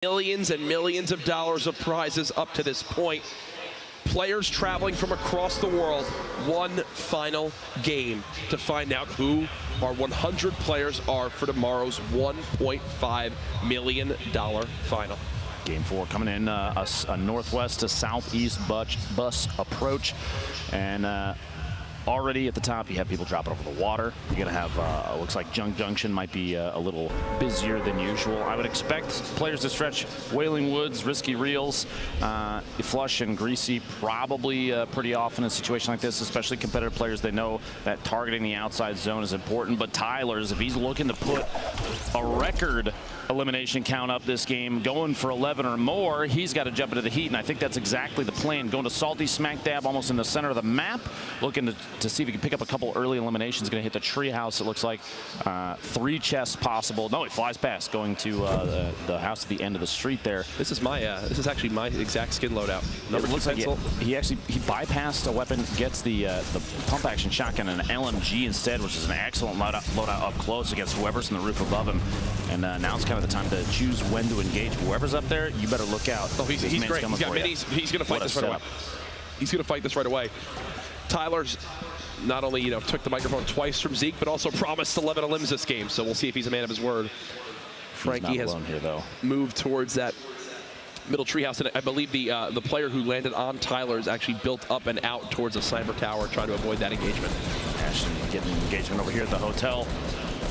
Millions and millions of dollars of prizes up to this point. Players traveling from across the world. One final game to find out who our 100 players are for tomorrow's $1.5 million final. Game 4 coming in, a northwest to southeast bus approach, and already at the top you have people dropping over the water. You're gonna have looks like Junk Junction might be a little busier than usual. I would expect players to stretch Wailing Woods, Risky Reels, Flush and Greasy probably pretty often in a situation like this, especially competitive players. They know that targeting the outside zone is important, but Tyler's, if he's looking to put a record elimination count up this game, going for 11 or more, he's got to jump into the heat, and I think that's exactly the plan. Going to Salty smack dab almost in the center of the map, looking to see if he can pick up a couple early eliminations. Going to hit the treehouse, it looks like. 3 chests possible. No, he flies past, going to the house at the end of the street there. This is my this is actually my exact skin loadout. Number 2 pencil. Like he bypassed a weapon, gets the pump action shotgun and an LMG instead, which is an excellent loadout up close against whoever's in the roof above him. And now it's kind of the time to choose when to engage. Whoever's up there, you better look out. Oh, he's great. He's got minis. He's going to fight this right away. He's going to fight this right away. Tyler's not only took the microphone twice from Zeke, but also promised 11 elims this game. So we'll see if he's a man of his word. Frankie has moved towards that middle treehouse, and I believe the player who landed on Tyler's actually built up and out towards the cyber tower, trying to avoid that engagement. Ashton getting engagement over here at the hotel.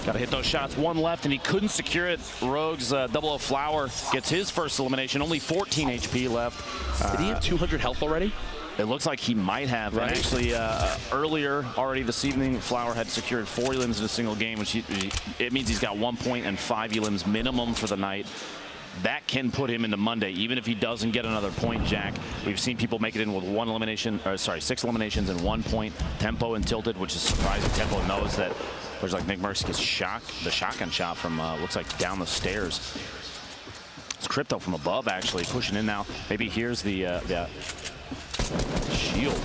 Got to hit those shots. 1 left, and he couldn't secure it. Rogue's Double O Flower gets his first elimination. Only 14 HP left. Did he have 200 health already? It looks like he might have. Right. And actually, earlier already this evening, Flower had secured 4 elims in a single game, which it means he's got 1 point and 5 elims minimum for the night. That can put him into Monday, even if he doesn't get another point, Jack. We've seen people make it in with 6 eliminations and 1 point. Tempo and Tilted, which is surprising. Tempo knows that players like Nick Merckx gets the shotgun shot from, looks like down the stairs. It's Crypto from above, actually, pushing in now. Maybe here's the shield.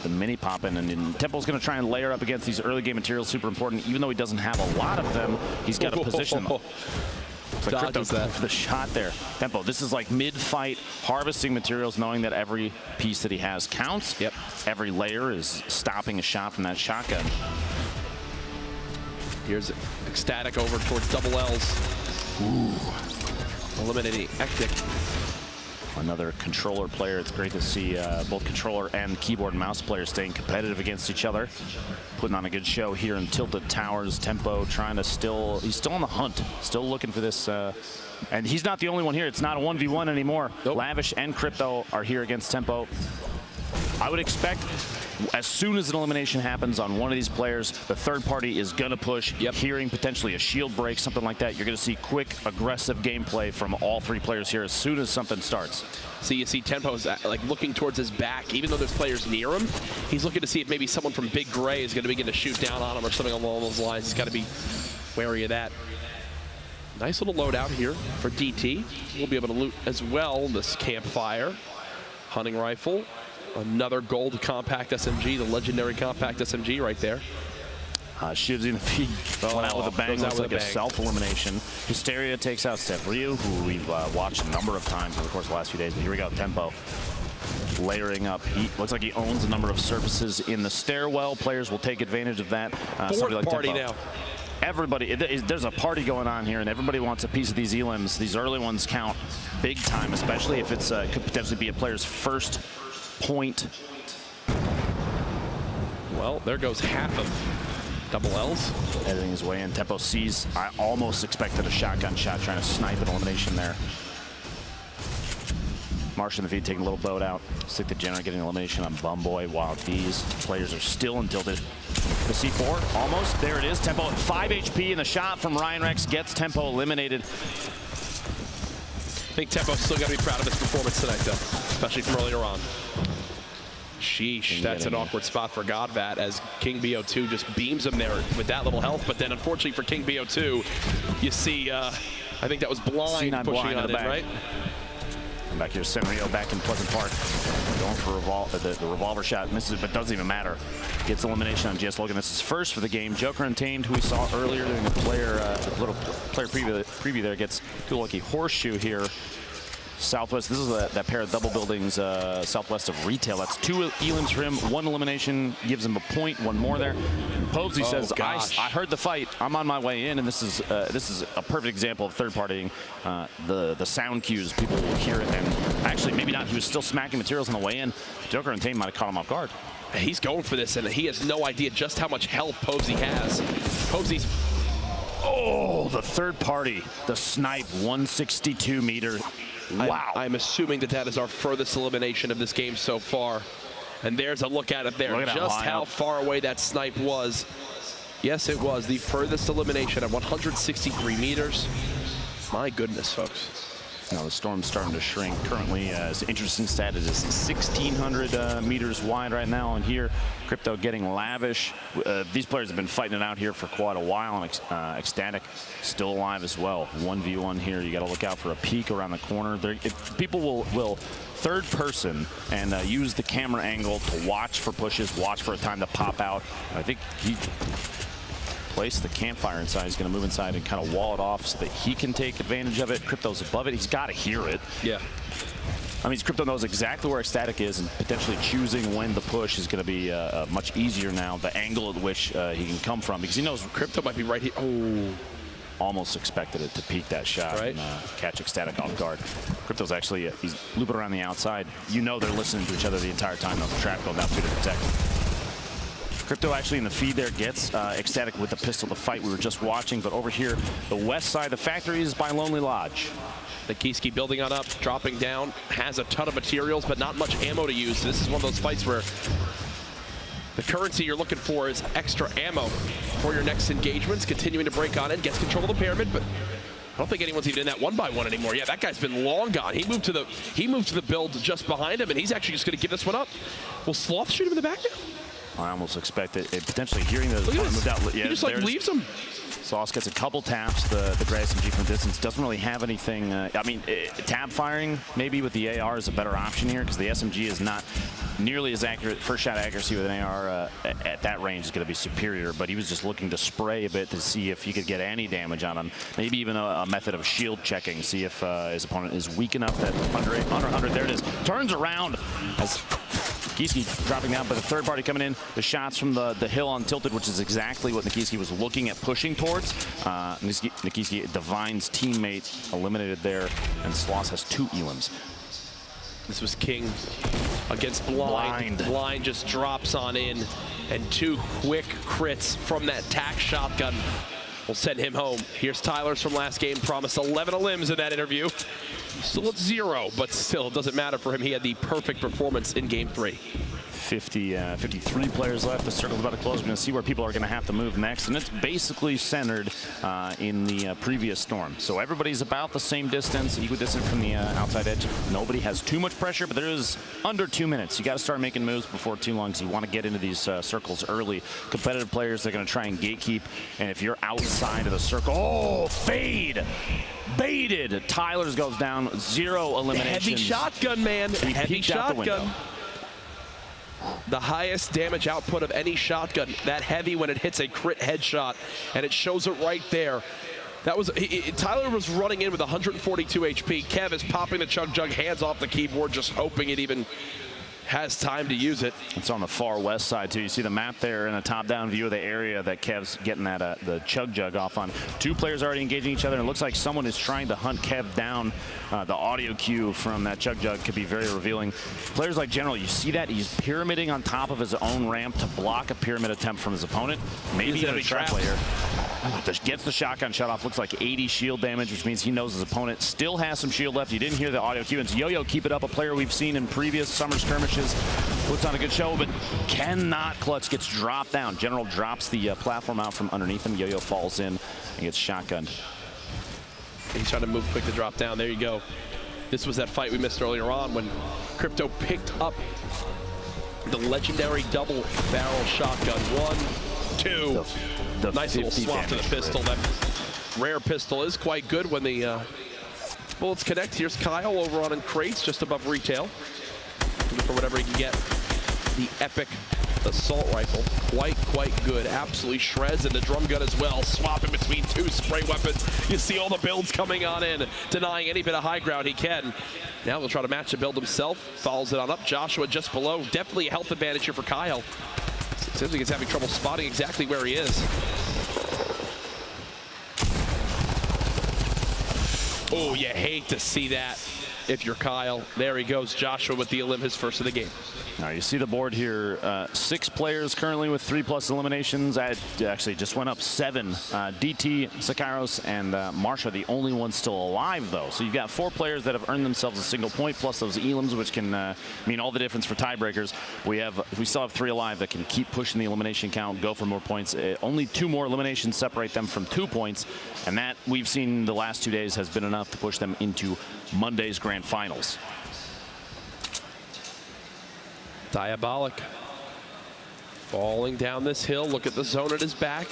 The mini popping, and Tempo's going to try and layer up against these early game materials. Super important. Even though he doesn't have a lot of them, he's got to position them. Like Crypto for the shot there. Tempo, this is like mid-fight harvesting materials, knowing that every piece that he has counts. Yep. Every layer is stopping a shot from that shotgun. Here's Ecstatic over towards Double L's. Ooh. Eliminating Ectic. Another controller player. It's great to see both controller and keyboard and mouse players staying competitive against each other. Putting on a good show here in Tilted Towers. Tempo trying to he's still on the hunt. Still looking for this. And he's not the only one here. It's not a 1v1 anymore. Nope. Lavish and Crypto are here against Tempo. I would expect as soon as an elimination happens on one of these players, the third party is going to push, hearing potentially a shield break, something like that. You're going to see quick, aggressive gameplay from all 3 players here as soon as something starts. So you see Tempo's like looking towards his back, even though there's players near him. He's looking to see if maybe someone from Big Gray is going to begin to shoot down on him or something along those lines. He's got to be wary of that. Nice little loadout here for DT. We'll be able to loot as well this campfire, hunting rifle. Another gold compact SMG, the legendary compact SMG right there. Shoots in the feet. Went out with a bang. Looks like a self-elimination. Hysteria takes out Steph Ryu, who we've watched a number of times over the course of the last few days. But here we go, Tempo. Layering up. He looks like he owns a number of surfaces in the stairwell. Players will take advantage of that. Fourth like party Tempo. Now. Everybody, there's a party going on here, and everybody wants a piece of these elims. These early ones count big time, especially if it's could potentially be a player's first point. Well, there goes half of Double L's. Editing his way in. Tempo sees. I almost expected a shotgun shot trying to snipe an elimination there. Marsh in the feed taking a little boat out. Stick the Jenner getting elimination on Bumboy while these players are still in Tilted. The C4 almost. There it is. Tempo at 5 HP, and the shot from Ryan Rex gets Tempo eliminated. I think Tempo's still got to be proud of his performance tonight, though, especially from earlier on. Sheesh, that's an awkward spot for Godvat as King BO2 just beams him there with that little health. But then, unfortunately for King BO2, you see, I think that was Blind pushing on it, right? Back here, Senrio back in Pleasant Park. Going for the revolver shot, misses, but doesn't even matter. Gets elimination on GS Logan. This is first for the game. Joker Untamed, who we saw earlier during the little player preview there, gets a lucky horseshoe here. Southwest, this is that pair of double buildings southwest of retail. That's 2 elims for him. 1 elimination gives him a point. 1 more there. Posey says, I heard the fight. I'm on my way in, and this is a perfect example of third-partying the sound cues. People will hear it, and actually maybe not. He was still smacking materials on the way in. Joker Untamed might have caught him off guard. He's going for this, and he has no idea just how much health Posey has. Posey's... Oh, the third party, the snipe, 162 meter. Wow. I'm assuming that is our furthest elimination of this game so far. And there's a look at it there. Look at just how far away that snipe was. Yes, it was the furthest elimination at 163 meters. My goodness, folks. Now the storm's starting to shrink. Currently, it's an interesting stat. It is 1,600 meters wide right now. And here, Crypto getting lavish. These players have been fighting it out here for quite a while. And Ecstatic still alive as well. 1v1 here. You got to look out for a peek around the corner. People will third person and use the camera angle to watch for pushes, watch for a time to pop out. I think he place the campfire inside. He's going to move inside and kind of wall it off so that he can take advantage of it. Crypto's above it. He's got to hear it. Yeah. I mean, Crypto knows exactly where Ecstatic is, and potentially choosing when the push is going to be much easier now, the angle at which he can come from, because he knows Crypto might be right here. Oh. Almost expected it to peek that shot and catch Ecstatic off guard. Crypto's actually, he's looping around the outside. You know they're listening to each other the entire time, though. The trap going down 2 different seconds. Crypto actually in the feed there gets Ecstatic with the pistol, the fight we were just watching. But over here, the west side, the factory is by Lonely Lodge. The Kiski building on up, dropping down, has a ton of materials, but not much ammo to use. This is one of those fights where the currency you're looking for is extra ammo for your next engagements. Continuing to break on in, gets control of the pyramid, but I don't think anyone's even in that 1x1 anymore. Yeah, that guy's been long gone. He moved to the build just behind him, and he's actually just going to give this one up. Will Sloth shoot him in the back now? I almost expected it, potentially hearing the moved out. Yeah, he just like leaves him. Sauce gets a couple taps. The gray SMG from distance doesn't really have anything. I mean, tab firing maybe with the AR is a better option here, because the SMG is not nearly as accurate. First shot accuracy with an AR at that range is going to be superior, but he was just looking to spray a bit to see if he could get any damage on him. Maybe even a method of shield checking, see if his opponent is weak enough that under 100, there it is. Turns around as Nikiski dropping down, but the third party coming in. The shots from the hill on Tilted, which is exactly what Nikiski was looking at pushing towards. Nikiski, Divine's teammate, eliminated there, and Sloss has 2 elims. This was King against Blind. Blind just drops on in, and 2 quick crits from that tack shotgun will send him home. Here's Tyler's from last game, promised 11 elims in that interview. Still at 0, but still, it doesn't matter for him. He had the perfect performance in game 3. 53 players left. The circle's about to close. We're going to see where people are going to have to move next, and it's basically centered in the previous storm. So everybody's about the same distance, equidistant from the outside edge. Nobody has too much pressure, but there is under 2 minutes. You got to start making moves before too long, because you want to get into these circles early. Competitive players, they're going to try and gatekeep, and if you're outside of the circle, oh, fade! Baited. Tyler's goes down, 0 eliminations. Heavy shotgun, man. Heavy shotgun. The highest damage output of any shotgun. That heavy when it hits a crit headshot, and it shows it right there. That was Tyler was running in with 142 HP. Kev is popping the Chug Jug, hands off the keyboard, just hoping it even has time to use it. It's on the far west side too. You see the map there in a top-down view of the area that Kev's getting that the Chug Jug off on. 2 players already engaging each other, and it looks like someone is trying to hunt Kev down. The audio cue from that Chug Jug could be very revealing. Players like General, you see that he's pyramiding on top of his own ramp to block a pyramid attempt from his opponent. Maybe even a trap player. Gets the shotgun shut off. Looks like 80 shield damage, which means he knows his opponent still has some shield left. You didn't hear the audio cue. It's Yo-Yo, keep it up, a player we've seen in previous summer skirmishes. Puts on a good show, but cannot clutch. Gets dropped down. General drops the platform out from underneath him. Yo-Yo falls in and gets shotgunned. He's trying to move quick to drop down. There you go. This was that fight we missed earlier on when Crypto picked up the legendary double barrel shotgun. 1, 2. The nice little swap to the pistol. That rare pistol is quite good when the bullets connect. Here's Kyle over on in crates just above retail. looking for whatever he can get. The epic assault rifle, quite good. Absolutely shreds, and the drum gun as well. Swapping between two spray weapons. You see all the builds coming on in, denying any bit of high ground he can. Now he'll try to match the build himself. Follows it on up. Joshua just below. Definitely a health advantage here for Kyle. Seems like he's having trouble spotting exactly where he is. Oh, you hate to see that if you're Kyle. There he goes, Joshua with the elim, his first of the game. Now you see the board here, 6 players currently with 3+ eliminations. Actually just went up 7. DT, Sakairos, and Marsha, the only one still alive though. So you've got 4 players that have earned themselves a single point, plus those elims, which can mean all the difference for tiebreakers. We still have 3 alive that can keep pushing the elimination count, go for more points. Only 2 more eliminations separate them from 2 points, and that we've seen the last 2 days has been enough to push them into Monday's grand finals. Diabolic falling down this hill. Look at the zone at his back.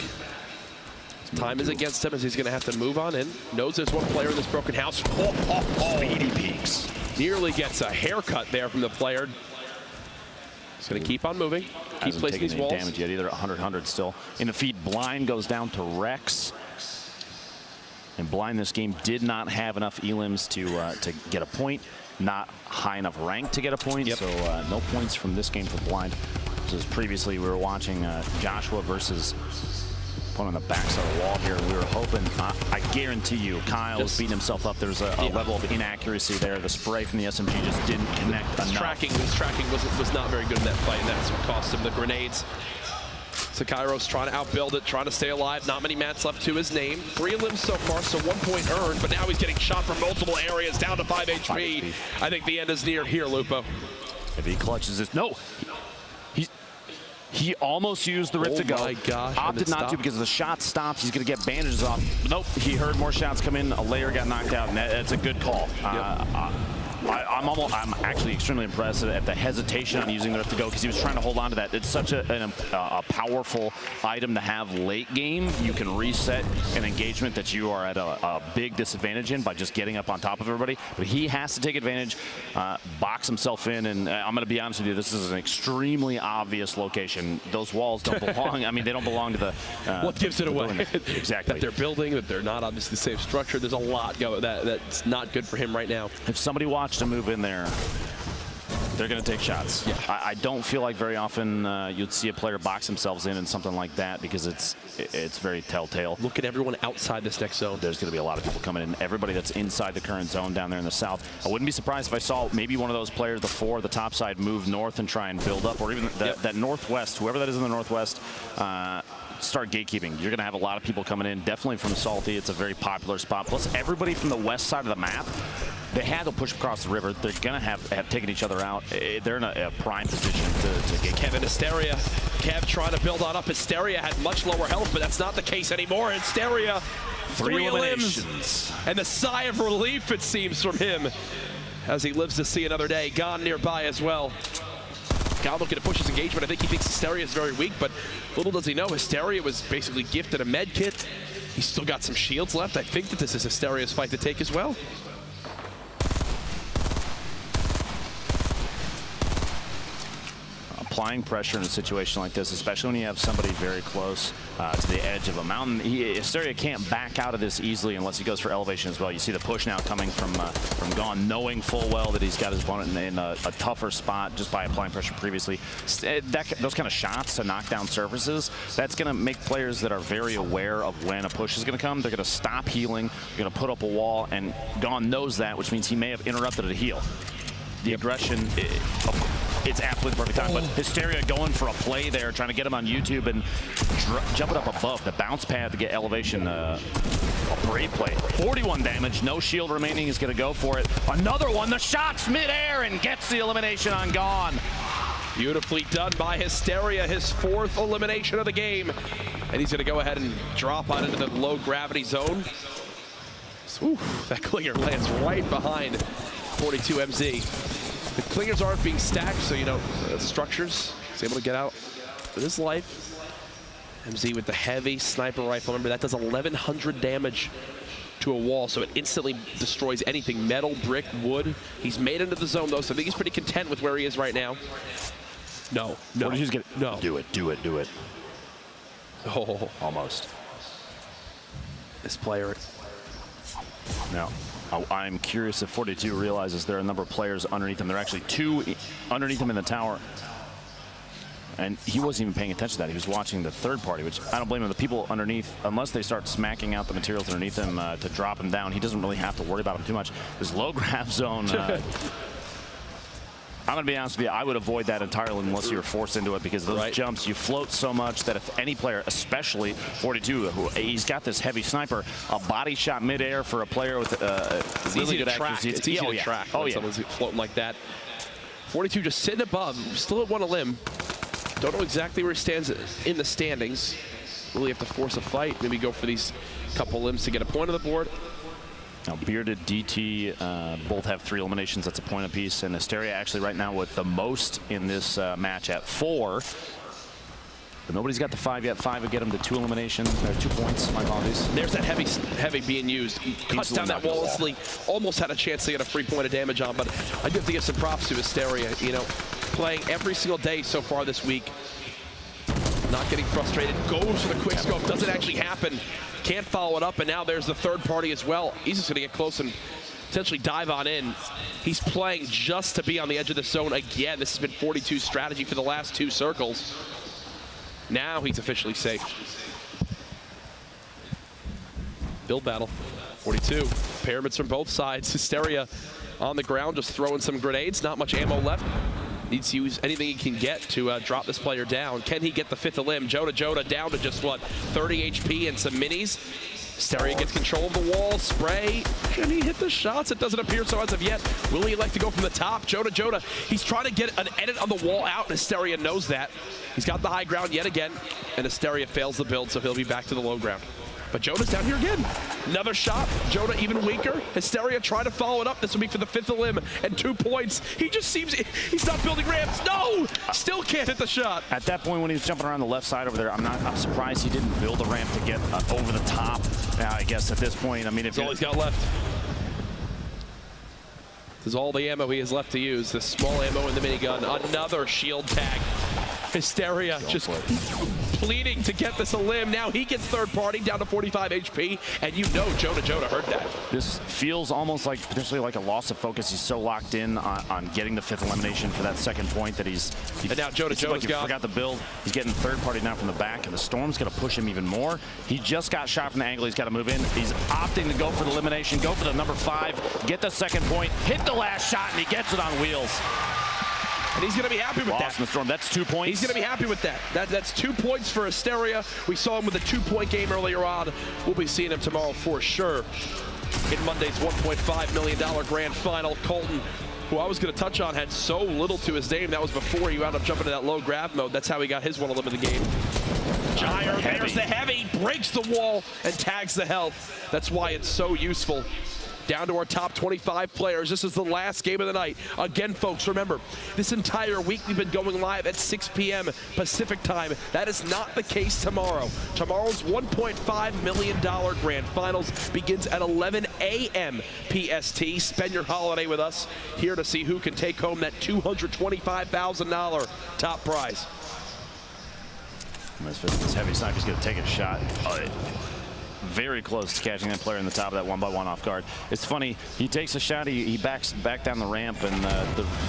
Time is against him as he's going to have to move on in. Knows there's one player in this broken house. Speedy peaks. Nearly gets a haircut there from the player. He's going to keep on moving. Keep placing these walls. Damage yet either. 100 still in the feed. Blind goes down to Rex. And Blind this game did not have enough elims to get a point. Not high enough rank to get a point, so no points from this game for Blind. As previously we were watching Joshua versus one on the backside of the wall here. We were hoping, I guarantee you, Kyle was beating himself up. There's a level of inaccuracy there. The spray from the SMG just didn't connect enough. His tracking was not very good in that fight, and that's what cost him the grenades. Sakairos trying to outbuild it, trying to stay alive. Not many mats left to his name. 3 limbs so far, so 1 point earned, but now he's getting shot from multiple areas, down to 5 HP. I think the end is near here, Lupo. If he clutches this, no. He almost used the rift to go. Oh my gosh. Opted not to because the shot stopped. He's going to get bandages off. Nope, he heard more shots come in. A layer got knocked out, and that's a good call. I'm actually extremely impressed at the hesitation on using the rift to go because he was trying to hold on to that. It's such a powerful item to have late game. You can reset an engagement that you are at a big disadvantage in by just getting up on top of everybody. But he has to take advantage, box himself in, and I'm going to be honest with you, this is an extremely obvious location. Those walls don't belong. I mean, they don't belong to the... what gives it away? Exactly. That they're building, that they're not obviously the same structure. There's a lot going that's not good for him right now. If somebody watched him move in there, they're going to take shots. Yeah. I don't feel like very often you'd see a player box themselves in something like that because it's very telltale. Look at everyone outside this next zone. There's going to be a lot of people coming in. Everybody that's inside the current zone down there in the south. I wouldn't be surprised if I saw maybe one of those players, the 4, the top side, move north and try and build up, or even that northwest, whoever that is in the northwest, start gatekeeping. You're going to have a lot of people coming in, definitely from Salty. It's a very popular spot. Plus, everybody from the west side of the map, they had to push across the river. They're going to have taken each other out. They're in a prime position to get Kevin Hysteria. Kev trying to build on up. Hysteria had much lower health, but that's not the case anymore. Hysteria, 3 eliminations. And the sigh of relief, it seems, from him as he lives to see another day. Gone nearby as well. Kyle looking to push his engagement. I think he thinks Hysteria is very weak, but little does he know, Hysteria was basically gifted a med kit. He's still got some shields left. I think that this is Hysteria's fight to take as well. Applying pressure in a situation like this, especially when you have somebody very close to the edge of a mountain. Hysteria can't back out of this easily unless he goes for elevation as well. You see the push now coming from Gone, knowing full well that he's got his opponent in a tougher spot just by applying pressure previously. Those kind of shots to knock down surfaces, that's going to make players that are very aware of when a push is going to come. They're going to stop healing, they're going to put up a wall, and Gone knows that, which means he may have interrupted a heal. The aggression, it's absolutely perfect time, but Hysteria going for a play there, trying to get him on YouTube and jumping up above the bounce pad to get elevation. A great play. 41 damage, no shield remaining. He's going to go for it. Another one, the shot's midair and gets the elimination on Gone. Beautifully done by Hysteria, his 4th elimination of the game. And he's going to go ahead and drop on into the low gravity zone. Ooh, that clinger lands right behind 42 MZ. The clingers aren't being stacked, so, you know, structures. He's able to get out with his life. MZ with the heavy sniper rifle. Remember, that does 1,100 damage to into a wall, so it instantly destroys anything metal, brick, wood. He's made into the zone, though, so I think he's pretty content with where he is right now. No. No. Do it. Oh. Almost. This player. Now, I'm curious if 42 realizes there are a number of players underneath him. There are actually 2 underneath him in the tower. And he wasn't even paying attention to that. He was watching the third party, which I don't blame him. The people underneath, unless they start smacking out the materials underneath him to drop him down, he doesn't really have to worry about him too much. This low grab zone, I'm going to be honest with you, I would avoid that entirely unless you were forced into it, because those jumps, you float so much that if any player, especially 42, he's got this heavy sniper, a body shot midair for a player with really good accuracy. It's easy to track when someone's floating like that. 42 just sitting above, still at one a limb. Don't know exactly where he stands in the standings. Really have to force a fight, maybe go for these couple limbs to get a point on the board. Now, Bearded, DT both have 3 eliminations. That's a point apiece. And Asteria actually right now with the most in this match at 4. But nobody's got the 5 yet. 5 would get him to 2 eliminations, or 2 points. My apologies. There's that heavy being used. He cuts down that wall instantly. Almost had a chance to get a free point of damage on, but I do have to give some props to Asteria. You know, playing every single day so far this week. Not getting frustrated. Goes for the quick scope. Doesn't actually happen. Can't follow it up, and now there's the third party as well. He's just going to get close and potentially dive on in. He's playing just to be on the edge of the zone again. This has been 42's strategy for the last 2 circles. Now he's officially safe. Build battle. 42. Pyramids from both sides. Hysteria on the ground, just throwing some grenades. Not much ammo left. Needs to use anything he can get to drop this player down. Can he get the 5th limb? Joda down to just, what, 30 HP and some minis. Hysteria gets control of the wall. Spray. Can he hit the shots? It doesn't appear so as of yet. Will he like to go from the top? Joda. He's trying to get an edit on the wall out, and Hysteria knows that. He's got the high ground yet again, and Hysteria fails the build, so he'll be back to the low ground. But Joda's down here again. Another shot. Joda even weaker. Hysteria trying to follow it up. This will be for the 5th limb and 2 points. He just seems, he's not building ramps. No! Still can't hit the shot. At that point when he was jumping around the left side over there, I'm surprised he didn't build a ramp to get over the top. Now, I guess at this point, I mean, if that's all he's got left. This is all the ammo he has left to use. The small ammo in the minigun. Another shield tag. Hysteria just pleading to get this a limb. Now he gets third party down to 45 HP, and you know Joda heard that. This feels almost like potentially like a loss of focus. He's so locked in on getting the 5th elimination for that 2nd point that he's and now Joda's like he forgot the build. He's getting third party now from the back, and the Storm's going to push him even more. He just got shot from the angle. He's got to move in. He's opting to go for the elimination, go for the number 5, get the 2nd point, hit the last shot, and he gets it on wheels. And he's going to be happy with that. In the Storm. That's 2 points. He's going to be happy with that. That's 2 points for Hysteria. We saw him with a 2-point game earlier on. We'll be seeing him tomorrow for sure in Monday's $1.5 million grand final. Colton, who I was going to touch on, had so little to his name. That was before he wound up jumping to that low grab mode. That's how he got his 1 limb of the game. Gyre, there's the heavy, breaks the wall and tags the health. That's why it's so useful. Down to our top 25 players. This is the last game of the night. Again, folks, remember, this entire week we've been going live at 6 p.m. Pacific time. That is not the case tomorrow. Tomorrow's $1.5 million grand finals begins at 11 a.m. PST. Spend your holiday with us here to see who can take home that $225,000 top prize. This heavy sniper's going to take a shot. Very close to catching that player in the top of that 1-by-1 off guard. It's funny, he takes a shot, he backs back down the ramp, and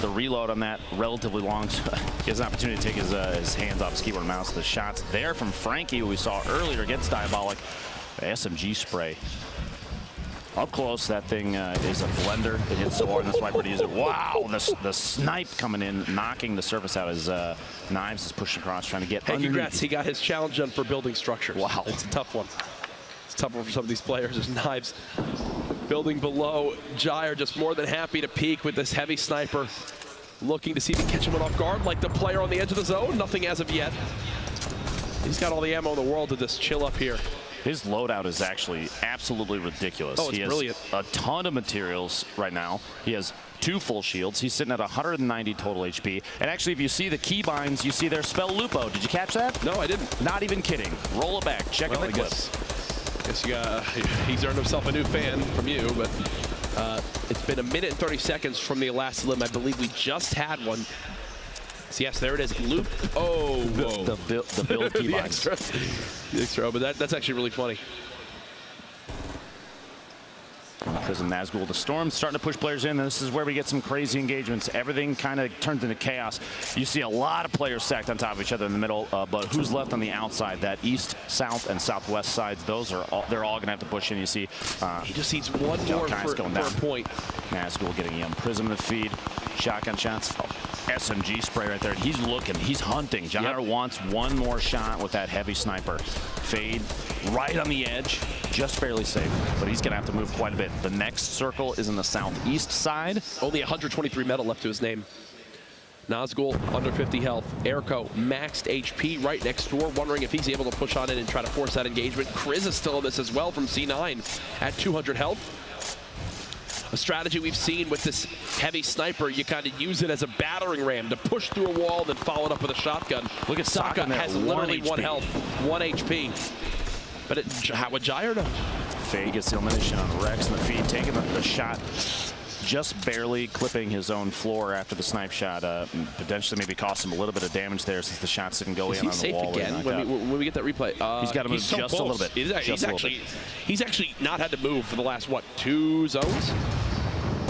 the reload on that relatively long. He has an opportunity to take his hands off his keyboard and mouse. The shots there from Frankie, who we saw earlier against Diabolic. The SMG spray. Up close, that thing is a blender. It hits so hard, and the sniper to use it. Wow, the snipe coming in, knocking the surface out. His knives is pushing across, trying to get underneath. Congrats, he got his challenge done for building structures. Wow. It's a tough one. It's tough one for some of these players. His knives building below. Gyre just more than happy to peek with this heavy sniper. Looking to see if he can catch him off guard like the player on the edge of the zone. Nothing as of yet. He's got all the ammo in the world to just chill up here. His loadout is actually absolutely ridiculous. Oh, it's brilliant. He has a ton of materials right now. He has 2 full shields. He's sitting at 190 total HP. And actually, if you see the keybinds, you see their spell Lupo. Did you catch that? No, I didn't. Not even kidding. Roll it back. Check out the clip. Guess he's earned himself a new fan from you, but it's been 1 minute and 30 seconds from the last limb. I believe we just had one. So yes, there it is. Loop. Oh, whoa. The build key the extra, but that's actually really funny. Prism, Nazgul, the Storm starting to push players in. This is where we get some crazy engagements. Everything kind of turns into chaos. You see a lot of players stacked on top of each other in the middle, but who's left on the outside? That east, south, and southwest sides, those are all, they're all going to have to push in. You see he just needs one more for a point. Nazgul getting young. Prism in the feed. Shotgun shots. Oh, SMG spray right there. He's looking. He's hunting. Jair wants one more shot with that heavy sniper. Fade right on the edge. Just barely safe, but he's going to have to move quite a bit. The next circle is in the southeast side. Only 123 metal left to his name. Nazgul under 50 health. Airco maxed HP right next door, wondering if he's able to push on in and try to force that engagement. Kriz is still in this as well from C9 at 200 health. A strategy we've seen with this heavy sniper, you kind of use it as a battering ram to push through a wall, then follow it up with a shotgun. Look at Sokka has literally 1 health, 1 HP. But how would Jair know? Faye gets the elimination on Rex in the feed, taking the shot, just barely clipping his own floor after the snipe shot. Potentially maybe cost him a little bit of damage there since the shots didn't go in on the wall. Again when we get that replay? He's got to move just a little bit. He's actually not had to move for the last, what, 2 zones?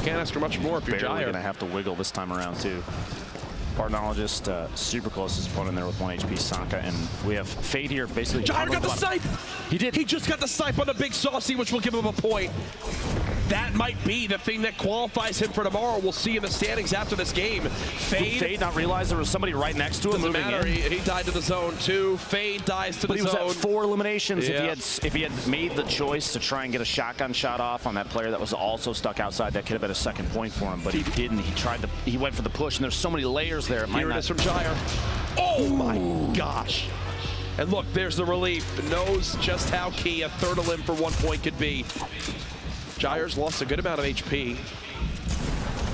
Can't ask for much more if you're Jair. Barely going to have to wiggle this time around, too. Bartnologist super close to his opponent there with 1 HP, Sokka, and we have Fade here basically. Jair got the snipe! He did. He just got the snipe on the big saucy, which will give him a point. That might be the thing that qualifies him for tomorrow. We'll see in the standings after this game. Fade not realize there was somebody right next to him moving in. He died to the zone too. Fade dies to the zone. But he was at 4 eliminations. Yeah. If he had made the choice to try and get a shotgun shot off on that player that was also stuck outside, that could have been a second point for him. But he didn't. He went for the push, and there's so many layers there. Here it is from Jair. Oh my gosh. And look, there's the relief. Knows just how key a third elim for 1 point could be. Jair's lost a good amount of HP.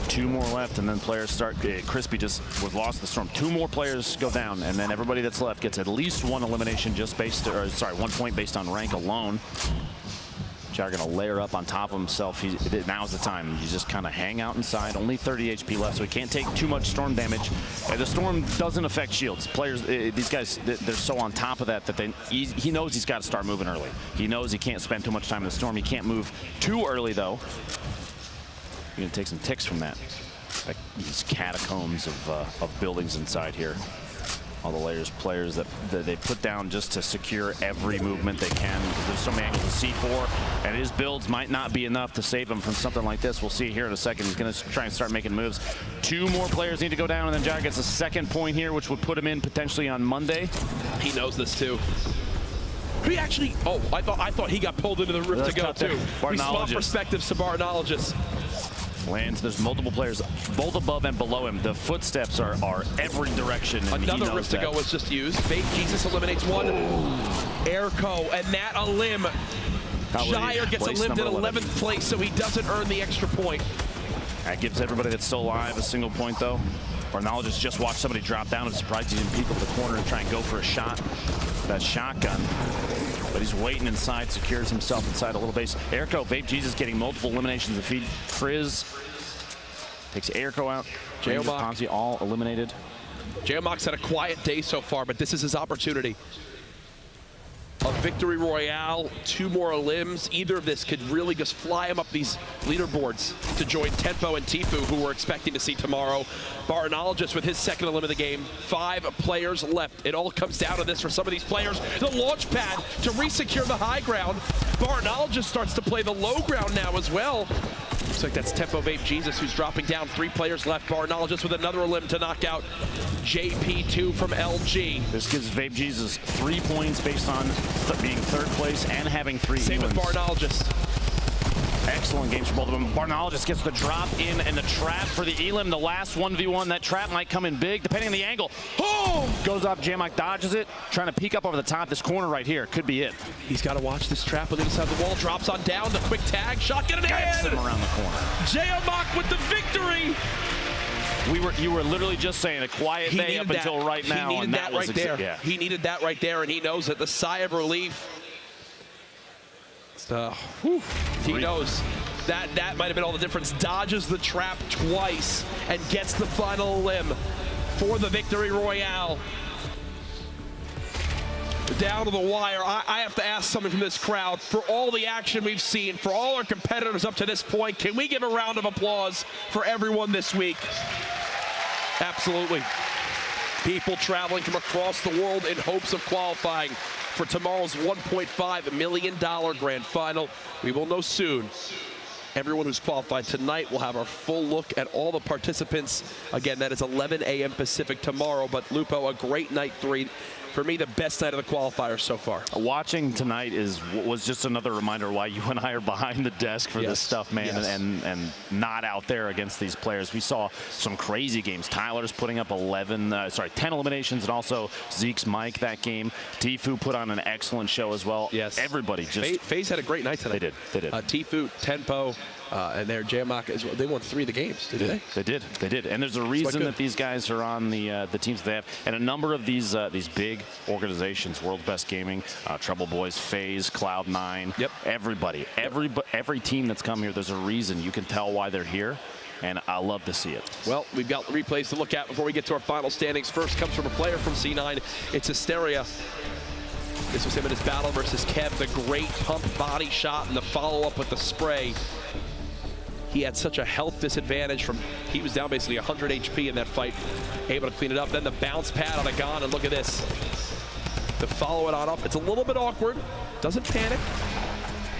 2 more left, and then players start. Crispy just was lost the storm. 2 more players go down, and then everybody that's left gets at least 1 elimination just based, or sorry, 1 point based on rank alone. Jair going to layer up on top of himself. Now's the time. You just kind of hang out inside. Only 30 HP left, so he can't take too much storm damage. The storm doesn't affect shields. Players, these guys, they're so on top of that he knows he's got to start moving early. He knows he can't spend too much time in the storm. He can't move too early, though. You're going to take some ticks from that. Like these catacombs of buildings inside here. All the players that they put down just to secure every movement they can. There's so many angles to C4, and his builds might not be enough to save him from something like this. We'll see here in a second. He's going to try and start making moves. 2 more players need to go down, and then Jair gets a second point here, which would put him in potentially on Monday. He knows this too. He actually, I thought he got pulled into the rift to go too. We swap perspectives to Bartnologist. Lands, there's multiple players both above and below him. The footsteps are every direction. And another rift to go was just used. Fake Jesus eliminates 1. Airco, and that a limb. Jair gets a limb at 11th place, so he doesn't earn the extra point. That gives everybody that's still alive a single point, though. Bartnologist just watched somebody drop down. I'm surprised he didn't peek over the corner and try and go for a shot. That shotgun. But he's waiting inside, secures himself inside a little base. Airco, Vape Jesus getting multiple eliminations to feed. Kriz takes Airco out. Ponzi all eliminated. Jailmox had a quiet day so far, but this is his opportunity. A victory royale, 2 more limbs. Either of this could really just fly him up these leaderboards to join Tempo and Tifu, who we're expecting to see tomorrow. Bartnologist with his second elim of the game. 5 players left. It all comes down to this for some of these players. The launch pad to re-secure the high ground. Bartnologist starts to play the low ground now as well. Looks like that's Tempo Vape Jesus who's dropping down. 3 players left. Bartnologist with another elim to knock out JP2 from LG. This gives Vape Jesus 3 points based on being 3rd place and having 3 Same elims. with Bartnologist. Excellent games for both of them. Bartnologist gets the drop in and the trap for the elim. The last 1v1. That trap might come in big depending on the angle. Oh! Goes up. Jamak dodges it. Trying to peek up over the top. This corner right here could be it. He's got to watch this trap on the other side of the wall. Drops on down. The quick tag. Shotgun in hand. Gets him around the corner. Jamak with the victory. You were literally just saying a quiet day up until right now. He needed that right there. Yeah. He needed that right there, and he knows that. The sigh of relief. He knows. That might have been all the difference. Dodges the trap twice and gets the final limb for the victory royale. Down to the wire. I have to ask something from this crowd. For all the action we've seen, for all our competitors up to this point, can we give a round of applause for everyone this week? Absolutely. People traveling from across the world in hopes of qualifying for tomorrow's $1.5 million grand final. We will know soon. Everyone who's qualified tonight will have our full look at all the participants. Again, that is 11 a.m. Pacific tomorrow. But Lupo, a great night 3. For me, the best night of the qualifiers so far. Watching tonight was just another reminder why you and I are behind the desk for this stuff, man, and not out there against these players. We saw some crazy games. Tyler's putting up 10 eliminations, and also Zeke's Mike that game. Tfue put on an excellent show as well. Yes. Everybody just... FaZe had a great night tonight. They did. Tfue, Tenpo, and their Jamok as well. They won 3 of the games, didn't they? They did. And there's a reason that these guys are on the teams they have. And a number of these big organizations, World's Best Gaming, Trouble Boys, FaZe, Cloud9, every team that's come here, there's a reason. You can tell why they're here, and I love to see it. Well, we've got replays to look at before we get to our final standings. First comes from a player from C9. It's Hysteria. This was him in his battle versus Kev. The great pump body shot and the follow-up with the spray. He had such a health disadvantage from, he was down basically 100 HP in that fight, able to clean it up. Then the bounce pad on a gun, and look at this. To follow it on up, it's a little bit awkward, doesn't panic.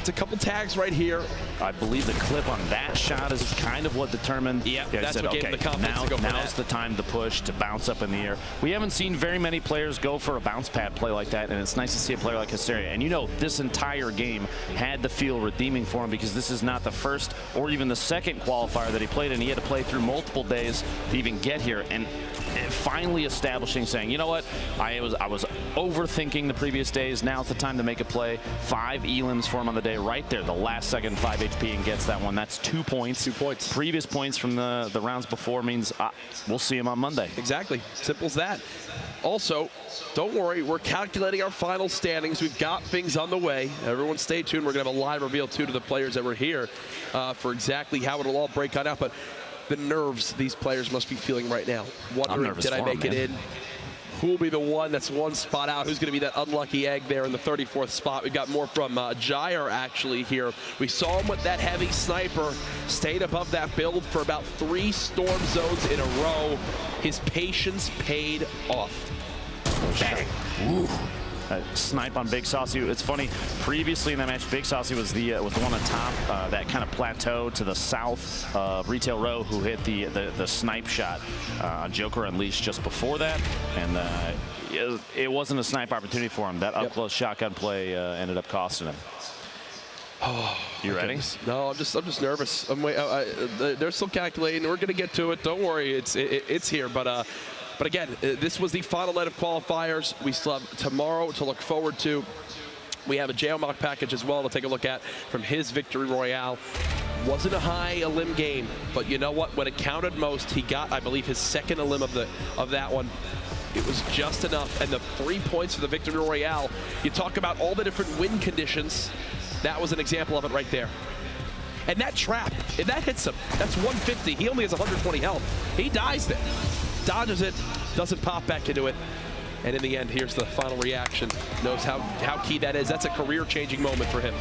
It's a couple tags right here. I believe the clip on that shot is kind of what determined. That's what gave him the confidence to go for that. Now's the time to push, to bounce up in the air. We haven't seen very many players go for a bounce pad play like that, and it's nice to see a player like Hysteria. And you know, this entire game had to feel redeeming for him, because this is not the first or even the second qualifier that he played in. He had to play through multiple days to even get here, and finally establishing, saying, you know what, I was overthinking the previous days. Now it's the time to make a play. 5 elims for him on the day, right there, the last second, 5 HP, and gets that one. That's 2 points. 2 points. Previous points from the rounds before means we'll see him on Monday. Exactly. Simple as that. Also, don't worry, we're calculating our final standings. We've got things on the way. Everyone stay tuned. We're going to have a live reveal, too, to the players that were here for exactly how it'll all break on out. But the nerves these players must be feeling right now. Wondering, did I make it in? Who will be the one that's one spot out? Who's going to be that unlucky egg there in the 34th spot? We've got more from Jair actually here. We saw him with that heavy sniper, stayed above that build for about 3 storm zones in a row. His patience paid off. Bang. Ooh. Snipe on Big Saucy. It's funny, previously in that match, Big Saucy was the one on top, that kind of plateau to the south of Retail Row, who hit the snipe shot. Joker Unleashed just before that, and it wasn't a snipe opportunity for him. That up-close shotgun play ended up costing him. Oh, you ready? No, I'm just nervous. They're still calculating. We're going to get to it. Don't worry, it's here, But again, this was the final night of qualifiers. We still have tomorrow to look forward to. We have a JMOC package as well to take a look at from his victory royale. Wasn't a high elim game, but you know what? When it counted most, he got, I believe, his second elim of that one. It was just enough, and the 3 points for the victory royale. You talk about all the different win conditions. That was an example of it right there. And that trap, if that hits him, that's 150. He only has 120 health. He dies there. Dodges it, doesn't pop back into it, and in the end, here's the final reaction. Knows how key that is. That's a career-changing moment for him.